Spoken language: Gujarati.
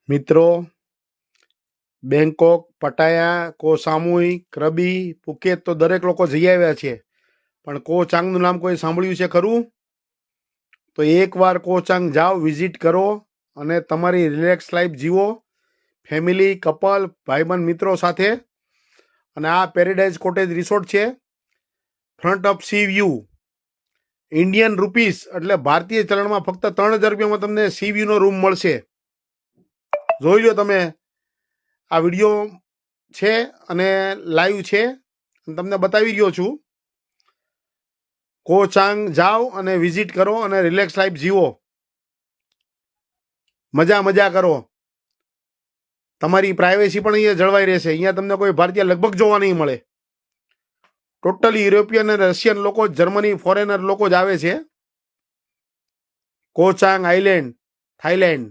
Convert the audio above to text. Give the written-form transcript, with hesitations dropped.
મિત્રો, બેંકોક, પટાયા, કો સામુઈ, ક્રબી, પુકેત તો દરેક લોકો જઈ આવ્યા છે, પણ કો ચાંગનું નામ કોઈ સાંભળ્યું છે ખરું? તો એકવાર કો ચાંગ જાઓ, વિઝિટ કરો અને તમારી રિલેક્સ લાઈફ જીવો, ફેમિલી, કપલ, ભાઈબંધ, મિત્રો સાથે. અને આ પેરેડાઇઝ કોટેજ રિસોર્ટ છે, front of C view. Indian rupees એટલે ભારતીય ચલણમાં ફક્ત 3000 રૂપિયામાં તમને સી વ્યૂનો રૂમ મળશે. જોઈ લો તમે, આ વિડીયો છે અને લાઈવ છે, તમને બતાવી રહ્યો છું. કો ચાંગ જાઓ અને વિઝિટ કરો અને રિલેક્સ લાઈફ જીવો, મજા કરો. તમારી પ્રાઇવેસી પણ અહીંયા જળવાઈ રહેશે. અહીંયા તમને કોઈ ભારતીય લગભગ જોવા નહીં મળે. ટોટલી યુરોપિયન અને રશિયન લોકો, જર્મની ફોરેનર લોકો જ આવે છે. કો ચાંગ આઇલેન્ડ, થાઈલેન્ડ.